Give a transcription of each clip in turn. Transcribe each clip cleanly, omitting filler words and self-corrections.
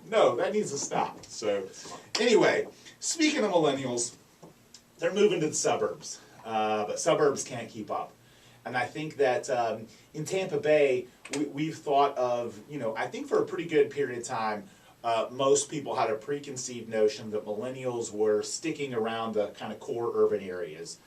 No, that needs to stop. So, anyway, speaking of millennials, they're moving to the suburbs, but suburbs can't keep up. And I think that in Tampa Bay, we've thought of, I think for a pretty good period of time, most people had a preconceived notion that millennials were sticking around the kind of core urban areas.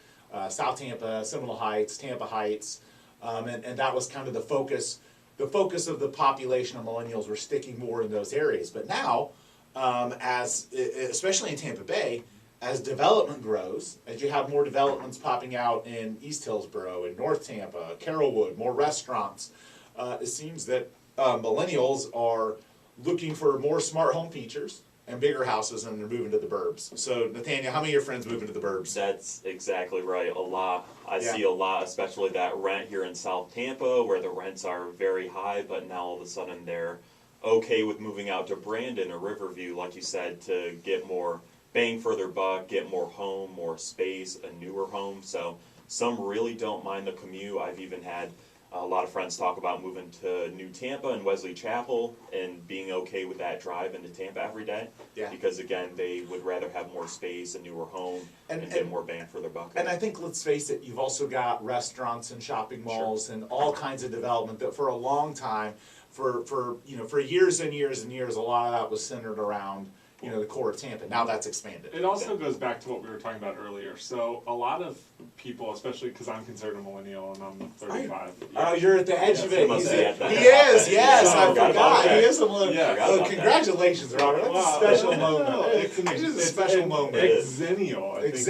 South Tampa, Seminole Heights, Tampa Heights, and that was kind of the focus. The focus of the population of millennials were sticking more in those areas. But now, especially in Tampa Bay, as development grows, as you have more developments popping out in East Hillsborough, in North Tampa, Carrollwood, more restaurants, it seems that millennials are looking for more smart home features and bigger houses, and they're moving to the burbs. So, Nathaniel, how many of your friends moving to the burbs? That's exactly right. A lot. I Yeah. see a lot, especially that rent here in South Tampa, where the rents are very high, but now all of a sudden they're okay with moving out to Brandon or Riverview, like you said, to get more bang for their buck, get more home, more space, a newer home. So some really don't mind the commute. I've even had a lot of friends talk about moving to New Tampa and Wesley Chapel and being okay with that drive into Tampa every day. Yeah. Because again, they would rather have more space, a newer home, and get more bang for their buck. And I think, let's face it, you've also got restaurants and shopping malls and all kinds of development that for a long time, for years and years and years, a lot of that was centered around the core of Tampa. Now that's expanded. It also goes back to what we were talking about earlier. So a lot of people, especially because I'm considered a millennial and I'm 35. Oh, you're at the edge of it. He Yes, I forgot. He is a millennial. Yeah. Oh, congratulations, Robert. That's a special moment. It's a special moment. Exennial, I think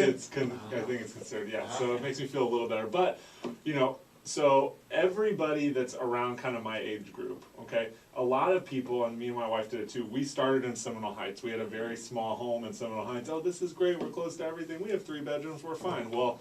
it's considered. Yeah. So it makes me feel a little better. But so everybody that's around kind of my age group, okay, a lot of people, and me and my wife did it too, we started in Seminole Heights. We had a very small home in Seminole Heights. Oh, this is great, we're close to everything. We have 3 bedrooms, we're fine. Well,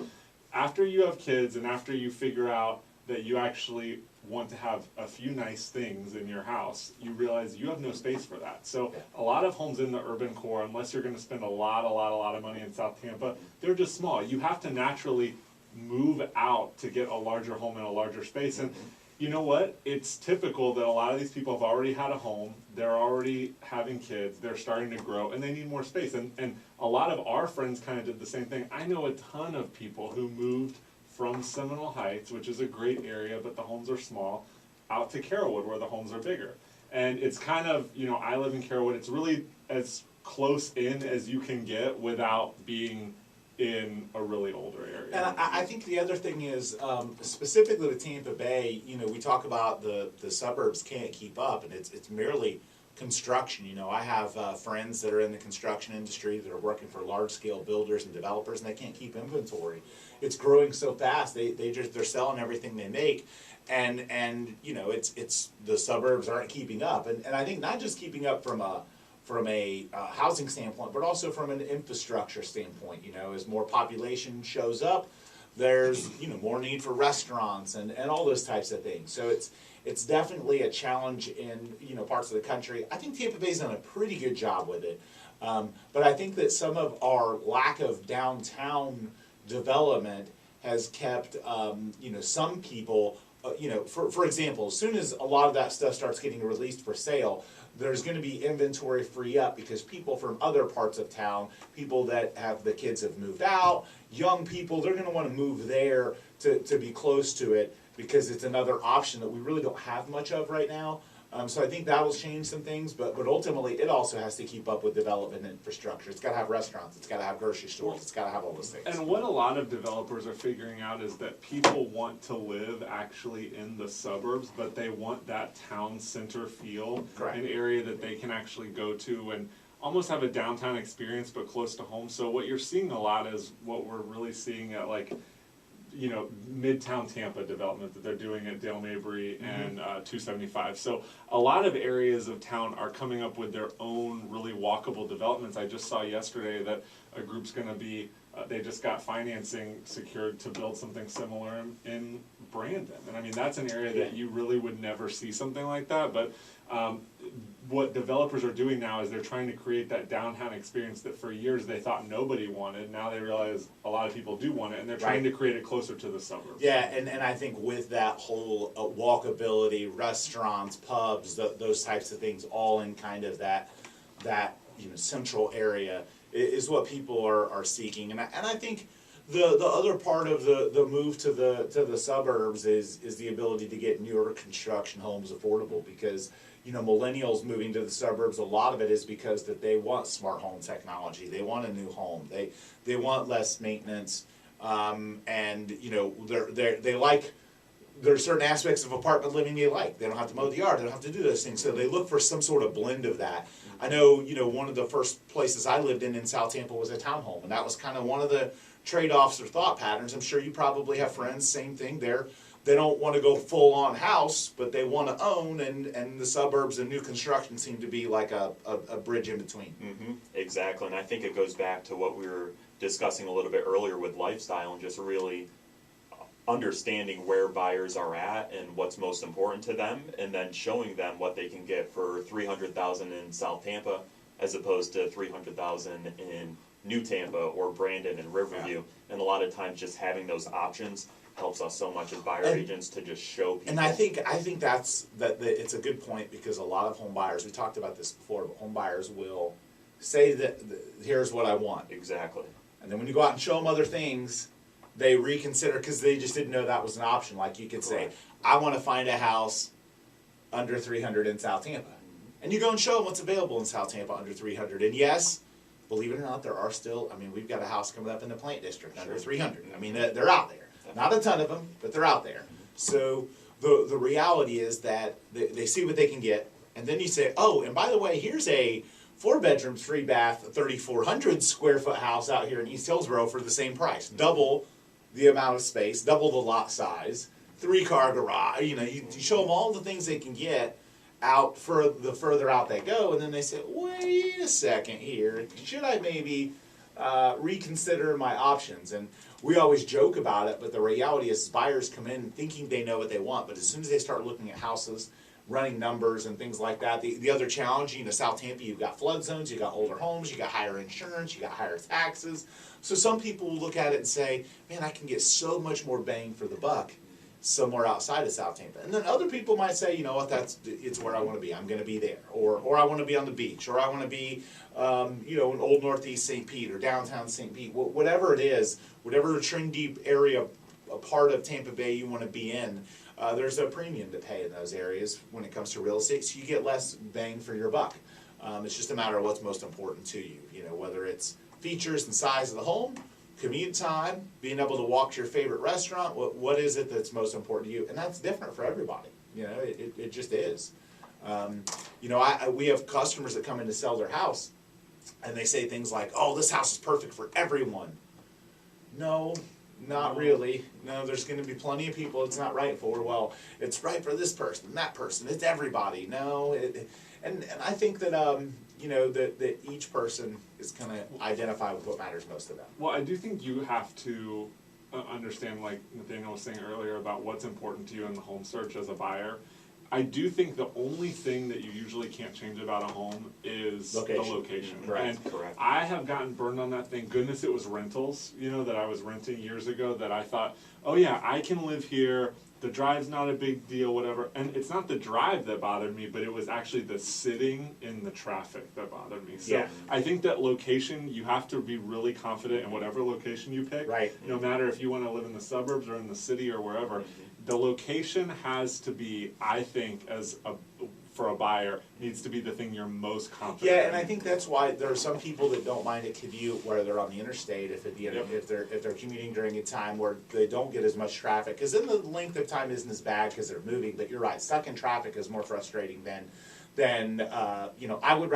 after you have kids and after you figure out that you actually want to have a few nice things in your house, you realize you have no space for that. So a lot of homes in the urban core, unless you're going to spend a lot of money in South Tampa, they're just small. You have to naturally move out to get a larger home in a larger space. And you know what? It's typical that a lot of these people have already had a home, they're already having kids, they're starting to grow, and they need more space. And a lot of our friends kind of did the same thing. I know a ton of people who moved from Seminole Heights, which is a great area, but the homes are small, out to Carrollwood where the homes are bigger. And it's kind of, I live in Carrollwood, it's really as close in as you can get without being in a really older area. And I think the other thing is, specifically to Tampa Bay, we talk about the suburbs can't keep up, and it's merely construction. I have friends that are in the construction industry that are working for large-scale builders and developers, and they can't keep inventory. It's growing so fast, they're selling everything they make, and it's the suburbs aren't keeping up, and I think not just keeping up from a housing standpoint, but also from an infrastructure standpoint. As more population shows up, there's more need for restaurants and all those types of things. So it's definitely a challenge in parts of the country. I think Tampa Bay's done a pretty good job with it, but I think that some of our lack of downtown development has kept some people. For example, as soon as a lot of that stuff starts getting released for sale, there's going to be inventory free up because people from other parts of town, people that have the kids have moved out, young people, they're going to want to move there to be close to it because it's another option that we really don't have much of right now. So I think that will change some things, but ultimately it also has to keep up with development infrastructure. It's got to have restaurants, it's got to have grocery stores, it's got to have all those things. And what a lot of developers are figuring out is that people want to live actually in the suburbs, but they want that town center feel, Correct. An area that they can actually go to and almost have a downtown experience but close to home. So what you're seeing a lot is what we're really seeing at Midtown Tampa development that they're doing at Dale Mabry and 275. So a lot of areas of town are coming up with their own really walkable developments. I just saw yesterday that a group's going to be, they just got financing secured to build something similar in Brandon. And I mean, that's an area that you really would never see something like that, but what developers are doing now is they're trying to create that downtown experience that for years they thought nobody wanted. Now they realize a lot of people do want it, and they're trying to create it closer to the suburbs. Yeah, and I think with that whole walkability, restaurants, pubs, those types of things, all in kind of that central area is what people are seeking. And I think the other part of the move to the suburbs is the ability to get newer construction homes affordable, because millennials moving to the suburbs, a lot of it is because that they want smart home technology, they want a new home, they want less maintenance, and they like, there are certain aspects of apartment living they like. They don't have to mow the yard, they don't have to do those things, so they look for some sort of blend of that. I know, one of the first places I lived in South Tampa was a townhome, and that was kind of one of the trade-offs or thought patterns. I'm sure you probably have friends, same thing there. They don't want to go full-on house, but they want to own, and the suburbs and new construction seem to be like a bridge in between. Mm-hmm. Exactly, and I think it goes back to what we were discussing a little bit earlier with lifestyle, and just really understanding where buyers are at and what's most important to them, and then showing them what they can get for $300,000 in South Tampa as opposed to $300,000 in New Tampa or Brandon and Riverview. Yeah. And a lot of times just having those options helps us so much as buyer agents to just show people. And I think that's it's a good point, because a lot of home buyers, we talked about this before, but home buyers will say that here's what I want. Exactly. And then when you go out and show them other things, they reconsider, because they just didn't know that was an option. Like you could say, I want to find a house under 300 in South Tampa. And you go and show them what's available in South Tampa under 300. And yes, believe it or not, there are still, we've got a house coming up in the Plant District under 300. They're out there. Not a ton of them, but they're out there. So the reality is that they see what they can get, and then you say, oh, and by the way, here's a 4-bedroom, 3-bath, 3,400 square foot house out here in East Hillsboro for the same price. Double the amount of space, double the lot size, 3-car garage. You show them all the things they can get out for the further out they go, and then they say, wait a second here, should I maybe reconsider my options? And we always joke about it, but the reality is buyers come in thinking they know what they want, but as soon as they start looking at houses, running numbers and things like that, the other challenge, South Tampa, you've got flood zones, you've got older homes, you got higher insurance, you got higher taxes. So some people will look at it and say, man, I can get so much more bang for the buck somewhere outside of South Tampa. And then other people might say, you know what, it's where I want to be. I'm going to be there. Or I want to be on the beach. Or I want to be, in Old Northeast St. Pete or downtown St. Pete. Whatever it is, whatever trendy area, a part of Tampa Bay you want to be in, there's a premium to pay in those areas when it comes to real estate, so you get less bang for your buck. It's just a matter of what's most important to you, whether it's features and size of the home, commute time, being able to walk to your favorite restaurant, what is it that's most important to you? And that's different for everybody. It just is. We have customers that come in to sell their house, and they say things like, oh, this house is perfect for everyone. No, not really. No, there's going to be plenty of people it's not right for. Well, it's right for this person, that person, it's everybody. No, and I think that that each person is going to identify with what matters most to them. Well, I do think you have to understand, like Nathaniel was saying earlier, about what's important to you in the home search as a buyer. I do think the only thing that you usually can't change about a home is the location. Right. And correct. I have gotten burned on that. Thank goodness it was rentals, that I was renting years ago, that I thought, oh yeah, I can live here. The drive's not a big deal, whatever. And it's not the drive that bothered me, but it was actually the sitting in the traffic that bothered me. So I think that location, you have to be really confident in whatever location you pick. Right. No matter if you want to live in the suburbs or in the city or wherever. The location has to be, I think, for a buyer, needs to be the thing you're most confident in. Yeah, and I think that's why there are some people that don't mind a commute where they're on the interstate if they're commuting during a time where they don't get as much traffic, because then the length of time isn't as bad because they're moving. But you're right, stuck in traffic is more frustrating than I would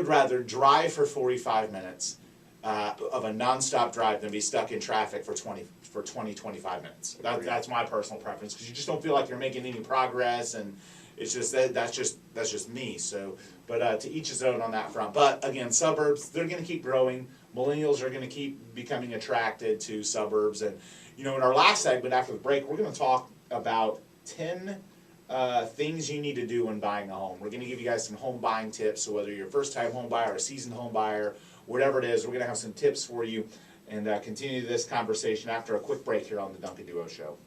rather drive for 45 minutes of a nonstop drive than be stuck in traffic for 25 minutes. That's my personal preference, because you just don't feel like you're making any progress, and it's just that's just me. So, but to each his own on that front. But again, suburbs, they're going to keep growing. Millennials are going to keep becoming attracted to suburbs, and in our last segment after the break, we're going to talk about 10 things you need to do when buying a home. We're going to give you guys some home buying tips. So whether you're a first-time home buyer or a seasoned home buyer, whatever it is, we're going to have some tips for you and continue this conversation after a quick break here on the Duncan Duo Show.